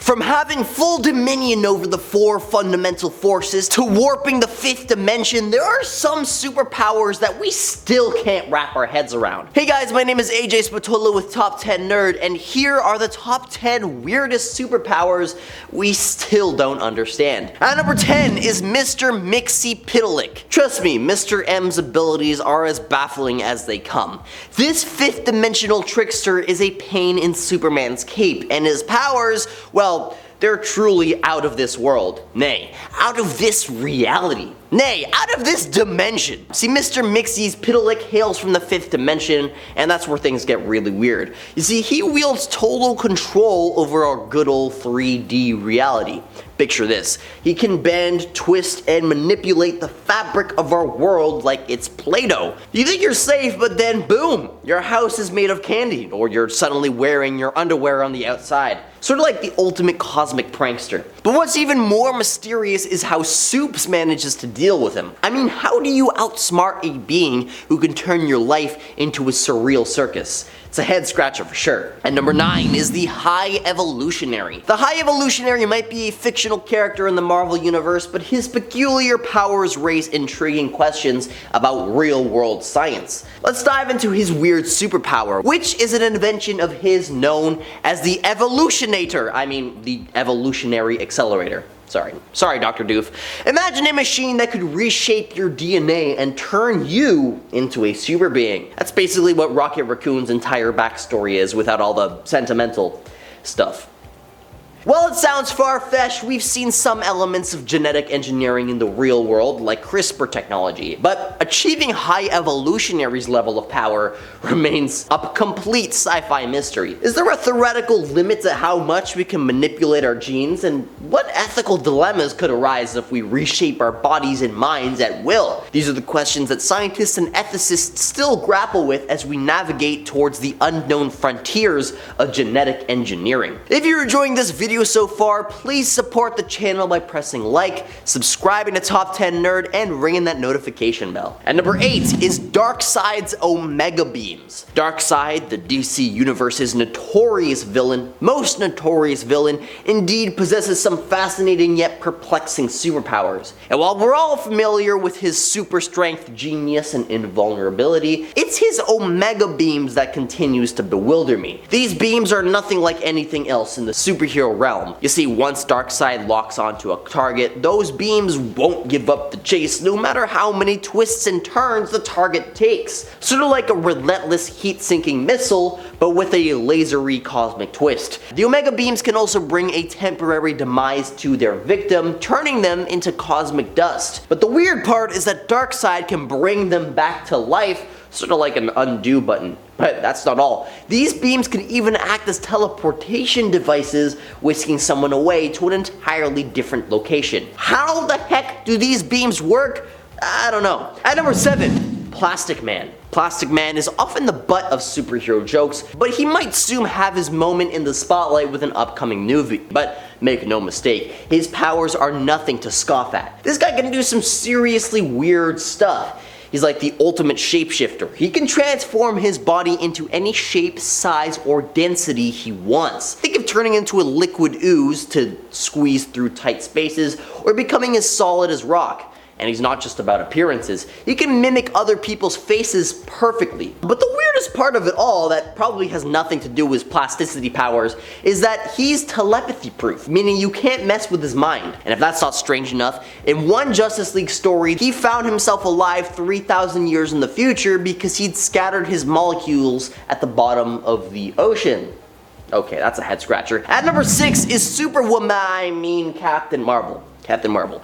From having full dominion over the 4 fundamental forces to warping the 5th dimension, there are some superpowers that we still can't wrap our heads around. Hey guys, my name is MXYZPTLK with Top 10 Nerd, and here are the top 10 weirdest superpowers we still don't understand. At number 10 is Mr. MXYZPTLK. Trust me, Mr. M's abilities are as baffling as they come. This 5th dimensional trickster is a pain in Superman's cape, and his powers, well, they're truly out of this world. Nay, out of this reality. Nay, out of this dimension. See, Mr. MXYZPTLK hails from the 5th dimension, and that's where things get really weird. You see, he wields total control over our good old 3D reality. Picture this. He can bend, twist, and manipulate the fabric of our world like it's Play-Doh. You think you're safe, but then boom, your house is made of candy, or you're suddenly wearing your underwear on the outside. Sort of like the ultimate cosmic prankster. But what's even more mysterious is how Supes manages to deal with him. I mean, how do you outsmart a being who can turn your life into a surreal circus? It's a head scratcher for sure. And number 9 is the High Evolutionary. The High Evolutionary might be a fictional character in the Marvel universe, but his peculiar powers raise intriguing questions about real-world science. Let's dive into his weird superpower, which is an invention of his known as the Evolutionator. I mean, the Evolutionary Accelerator. Sorry, Dr. Doof. Imagine a machine that could reshape your DNA and turn you into a super being. That's basically what Rocket Raccoon's entire backstory is without all the sentimental stuff. While it sounds far-fetched, we've seen some elements of genetic engineering in the real world, like CRISPR technology, but achieving High Evolutionary's level of power remains a complete sci-fi mystery. Is there a theoretical limit to how much we can manipulate our genes, and what ethical dilemmas could arise if we reshape our bodies and minds at will? These are the questions that scientists and ethicists still grapple with as we navigate towards the unknown frontiers of genetic engineering. If you're enjoying this video so far, please support the channel by pressing like, subscribing to Top 10 Nerd, and ringing that notification bell. And number 8 is Darkseid's Omega Beams. Darkseid, the DC Universe's most notorious villain, indeed possesses some fascinating yet perplexing superpowers. And while we're all familiar with his super strength, genius, and invulnerability, it's his Omega Beams that continues to bewilder me. These beams are nothing like anything else in the superhero realm. You see, once Darkseid locks onto a target, those beams won't give up the chase no matter how many twists and turns the target takes. Sort of like a relentless heat-sinking missile, but with a lasery cosmic twist. The Omega Beams can also bring a temporary demise to their victim, turning them into cosmic dust. But the weird part is that Darkseid can bring them back to life, sort of like an undo button. But that's not all. These beams can even act as teleportation devices, whisking someone away to an entirely different location. How the heck do these beams work? I don't know. At number 7, Plastic Man. Plastic Man is often the butt of superhero jokes, but he might soon have his moment in the spotlight with an upcoming movie. But make no mistake, his powers are nothing to scoff at. This guy can do some seriously weird stuff. He's like the ultimate shapeshifter. He can transform his body into any shape, size, or density he wants. Think of turning into a liquid ooze to squeeze through tight spaces, or becoming as solid as rock. And he's not just about appearances. He can mimic other people's faces perfectly. But the weirdest part of it all, that probably has nothing to do with his plasticity powers, is that he's telepathy proof, meaning you can't mess with his mind. And if that's not strange enough, in one Justice League story, he found himself alive 3,000 years in the future because he'd scattered his molecules at the bottom of the ocean. Okay, that's a head scratcher. At number 6 is Captain Marvel.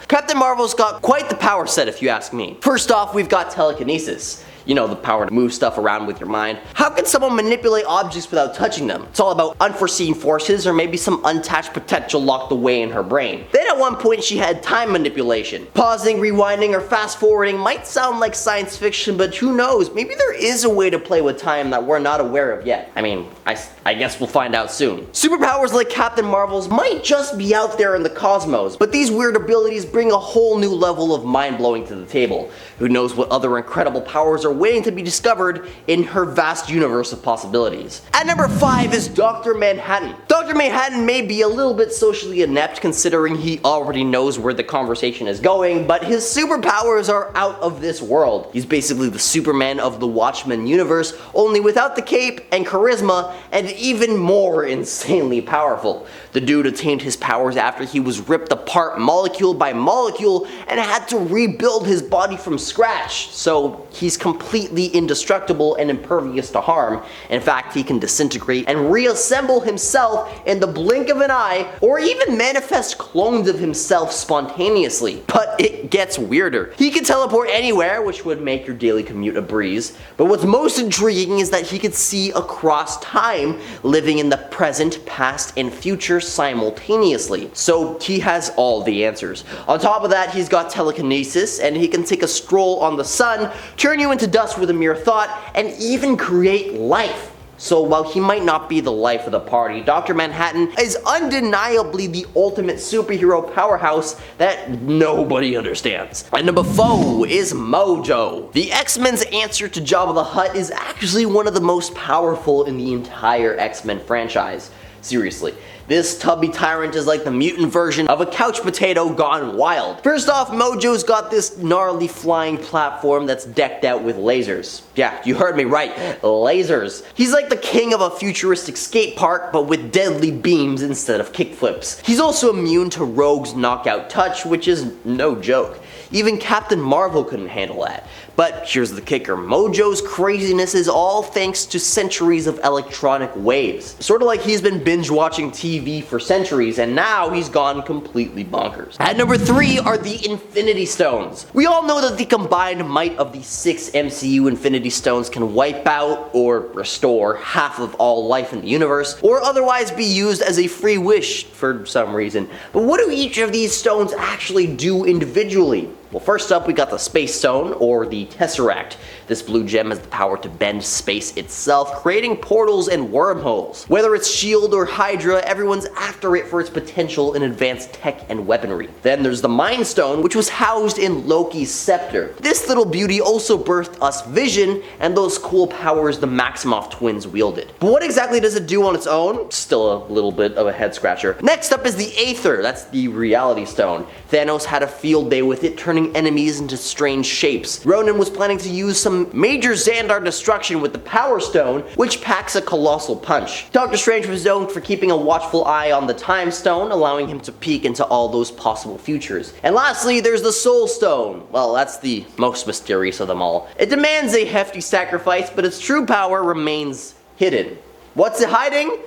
Captain Marvel's got quite the power set if you ask me. First off, we've got telekinesis. You know, the power to move stuff around with your mind. How can someone manipulate objects without touching them? It's all about unforeseen forces or maybe some untapped potential locked away in her brain. Then at one point she had time manipulation. Pausing, rewinding, or fast forwarding might sound like science fiction, but who knows? Maybe there is a way to play with time that we're not aware of yet. I mean, I guess we'll find out soon. Superpowers like Captain Marvel's might just be out there in the cosmos, but these weird abilities bring a whole new level of mind-blowing to the table. Who knows what other incredible powers are waiting to be discovered in her vast universe of possibilities. At number 5 is Dr. Manhattan. Dr. Manhattan may be a little bit socially inept considering he already knows where the conversation is going, but his superpowers are out of this world. He's basically the Superman of the Watchmen universe, only without the cape and charisma, and even more insanely powerful. The dude attained his powers after he was ripped apart molecule by molecule and had to rebuild his body from scratch, so he's completely indestructible and impervious to harm. In fact, he can disintegrate and reassemble himself in the blink of an eye, or even manifest clones of himself spontaneously. But it gets weirder. He can teleport anywhere, which would make your daily commute a breeze, but what's most intriguing is that he could see across time, living in the present, past, and future simultaneously. So he has all the answers. On top of that, he's got telekinesis, and he can take a stroll on the sun, turn you into dust with a mere thought, and even create life. So while he might not be the life of the party, Dr. Manhattan is undeniably the ultimate superhero powerhouse that nobody understands. And number 4 is Mojo. The X-Men's answer to Jabba the Hutt is actually one of the most powerful in the entire X-Men franchise. Seriously. This tubby tyrant is like the mutant version of a couch potato gone wild. First off, Mojo's got this gnarly flying platform that's decked out with lasers. Yeah, you heard me right, lasers. He's like the king of a futuristic skate park, but with deadly beams instead of kickflips. He's also immune to Rogue's knockout touch, which is no joke. Even Captain Marvel couldn't handle that. But here's the kicker, Mojo's craziness is all thanks to centuries of electronic waves. Sort of like he's been binge watching TV for centuries and now he's gone completely bonkers. At number 3 are the Infinity Stones. We all know that the combined might of the 6 MCU Infinity Stones can wipe out or restore half of all life in the universe, or otherwise be used as a free wish for some reason. But what do each of these stones actually do individually? Well, first up, we got the Space Stone, or the Tesseract. This blue gem has the power to bend space itself, creating portals and wormholes. Whether it's S.H.I.E.L.D. or Hydra, everyone's after it for its potential in advanced tech and weaponry. Then there's the Mind Stone, which was housed in Loki's scepter. This little beauty also birthed us Vision and those cool powers the Maximoff twins wielded. But what exactly does it do on its own? Still a little bit of a head scratcher. Next up is the Aether, that's the Reality Stone. Thanos had a field day with it, turning enemies into strange shapes. Ronan was planning to use some major Xandar destruction with the Power Stone, which packs a colossal punch. Doctor Strange was known for keeping a watchful eye on the Time Stone, allowing him to peek into all those possible futures. And lastly, there's the Soul Stone. Well, that's the most mysterious of them all. It demands a hefty sacrifice, but its true power remains hidden. What's it hiding?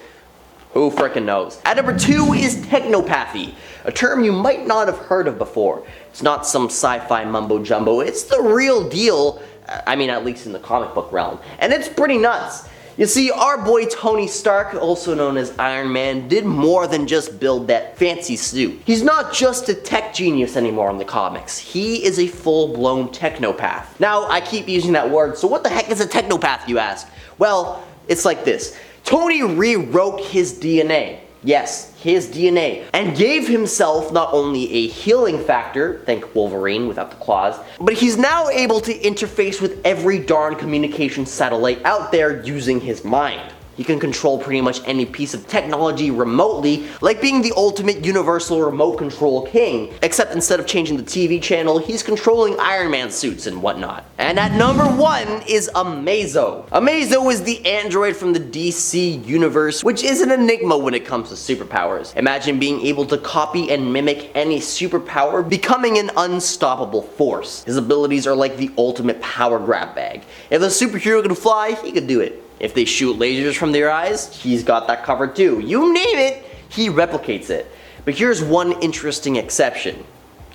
Who frickin' knows? At number 2 is Technopathy, a term you might not have heard of before. It's not some sci-fi mumbo jumbo, it's the real deal, I mean at least in the comic book realm, and it's pretty nuts. You see, our boy Tony Stark, also known as Iron Man, did more than just build that fancy suit. He's not just a tech genius anymore in the comics, he is a full-blown technopath. Now, I keep using that word, so what the heck is a technopath, you ask? Well, it's like this. Tony rewrote his DNA. Yes, his DNA, and gave himself not only a healing factor, think Wolverine without the claws, but he's now able to interface with every darn communication satellite out there using his mind. He can control pretty much any piece of technology remotely, like being the ultimate universal remote control king, except instead of changing the TV channel, he's controlling Iron Man suits and whatnot. And at number 1 is Amazo. Amazo is the android from the DC universe, which is an enigma when it comes to superpowers. Imagine being able to copy and mimic any superpower, becoming an unstoppable force. His abilities are like the ultimate power grab bag. If a superhero can fly, he could do it. If they shoot lasers from their eyes, he's got that covered too. You name it, he replicates it. But here's one interesting exception.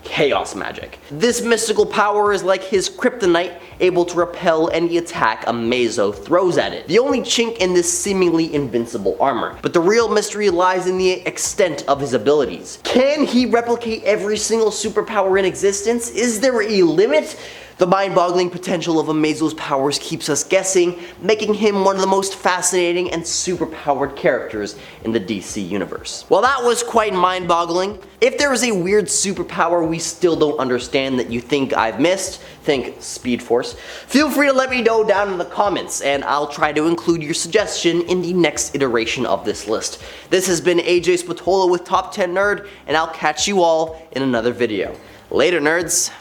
Chaos magic. This mystical power is like his kryptonite, able to repel any attack Amazo throws at it. The only chink in this seemingly invincible armor. But the real mystery lies in the extent of his abilities. Can he replicate every single superpower in existence? Is there a limit? The mind-boggling potential of Amazo's powers keeps us guessing, making him one of the most fascinating and superpowered characters in the DC universe. Well, that was quite mind-boggling. If there is a weird superpower we still don't understand that you think I've missed, think Speed Force, feel free to let me know down in the comments, and I'll try to include your suggestion in the next iteration of this list. This has been AJ Spatola with Top 10 Nerd, and I'll catch you all in another video. Later, nerds!